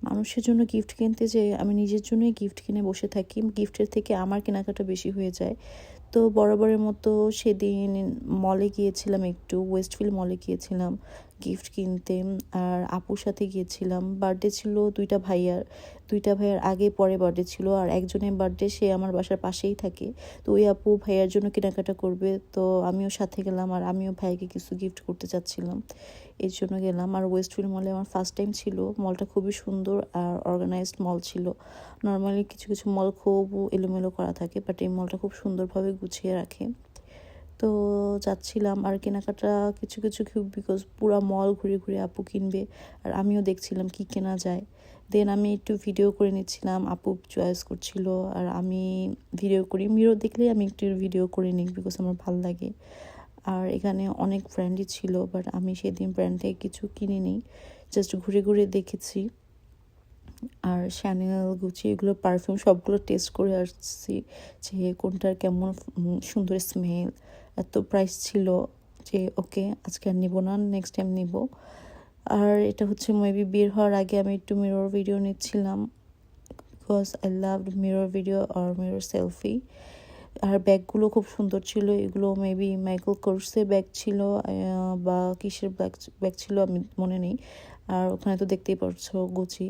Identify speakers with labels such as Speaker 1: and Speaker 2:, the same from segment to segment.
Speaker 1: মানুষের জন্য গিফট কিনতে যেয়ে আমি নিজের জন্যই গিফট কিনে বসে থাকি, গিফটের থেকে আমার কেনাকাটা বেশি হয়ে যায়। তো বরাবরের মতো সেদিন মলে গিয়েছিলাম, একটু ওয়েস্টফিল্ড মলে গিয়েছিলাম গিফট কিনতে। আর আপুর সাথে গিয়েছিলাম, বার্থডে ছিল দুইটা ভাইয়ার আগে পরে বার্থডে ছিল। আর একজনের বার্থডে সে আমার বাসার পাশেই থাকে, তো ওই আপু ভাইয়ার জন্য কেনাকাটা করবে, তো আমিও সাথে গেলাম। আর আমিও ভাইকে কিছু গিফট করতে চাচ্ছিলাম, এর জন্য গেলাম। আর ওয়েস্টফিল্ড মলে আমার ফার্স্ট টাইম ছিল। মলটা খুবই সুন্দর আর অর্গানাইজড মল ছিল। নর্মালি কিছু কিছু মল খুব এলোমেলো করা থাকে, বাট এই মলটা খুব সুন্দরভাবে গুছিয়ে রাখে। তো যাচ্ছিলাম আর কেনাকাটা কিছু কিছু খুব, বিকজ পুরা মল ঘুরে ঘুরে আপু কিনবে আর আমিও দেখছিলাম কি কেনা যায়। দেন আমি একটু ভিডিও করে নিচ্ছিলাম, আপু চয়েস করছিল আর আমি ভিডিও করি। মিরর দেখলেই আমি একটু ভিডিও করে নিই, বিকজ আমার ভালো লাগে। আর এখানে অনেক ব্র্যান্ডই ছিল, বাট আমি সেদিন ব্র্যান্ড থেকে কিছু কিনিনি, জাস্ট ঘুরে ঘুরে দেখেছি। আর শ্যানেল, গুচি এগুলো পারফিউম সবগুলো টেস্ট করে আসছি যে কোনটার কেমন সুন্দর স্মেল। এত প্রাইস ছিল যে ওকে আজকে আর নিব না, নেক্সট টাইম নিব। আর এটা হচ্ছে মেবি বের হওয়ার আগে আমি একটু মিরর ভিডিও নিচ্ছিলাম, because I love mirror video আর মিরর সেলফি। আর ব্যাগগুলো খুব সুন্দর ছিল, এগুলো মেবি মাইকেল কোর্সের ব্যাগ ছিল বা কিসের ব্যাগ ছিল আমি মনে নেই। আর ওখানে তো দেখতেই পারছো গুচি।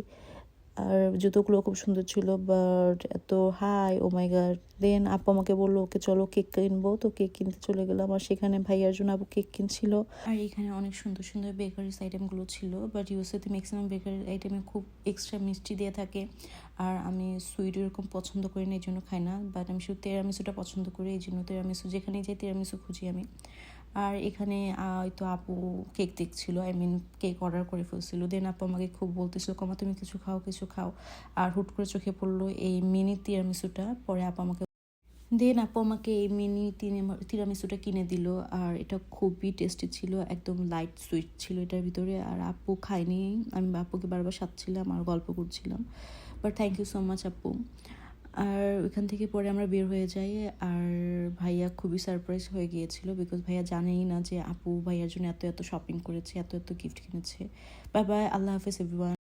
Speaker 1: আর জুতোগুলো খুব সুন্দর ছিল, বাট এত হাই, ও মাই গড। দেন আপু আমাকে বললো ওকে চলো কেক কিনবো, তো কেক কিনতে চলে গেলাম। আর সেখানে ভাইয়ার জন্য আপু কেক কিনছিল। আর এখানে অনেক সুন্দর সুন্দর বেকারিস আইটেমগুলো ছিল, বাট ইউএসএতে ম্যাক্সিমাম বেকারি আইটেমে খুব এক্সট্রা মিষ্টি দিয়ে থাকে। আর আমি সুইট এরকম পছন্দ করি না, এই জন্য খাই না। বাট আমি শুধু তেরামিসুটা পছন্দ করি, এই জন্য তেরামিসু যেখানেই যাই তেরামিসু খুঁজি আমি। আর এখানে হয়তো আপু কেক দেখছিল, আই মিন কেক অর্ডার করে ফেলছিল। দেন আপু আমাকে খুব বলতেছিল কমা তুমি কিছু খাও কিছু খাও। আর হুট করে চোখে পড়লো এই মিনি তিরামিসুটা, পরে আপু আমাকে এই মিনি তিরামিসুটা কিনে দিল। আর এটা খুবই টেস্টি ছিল, একদম লাইট সুইট ছিল এটার ভিতরে। আর আপু খাইনি, আমি আপুকে বারবার সাথছিলাম আর গল্প করছিলাম। But thank you so much আপু। আর ওইখান থেকে পরে আমরা বের হয়ে যাই। আর ভাইয়া খুবই সারপ্রাইজ হয়ে গিয়েছিল, বিকজ ভাইয়া জানেই না যে আপু ভাইয়ার জন্য এত এত শপিং করেছে, এত এত গিফট কিনেছে। বাই বাই, আল্লাহ হাফেজ এভরিওয়ান।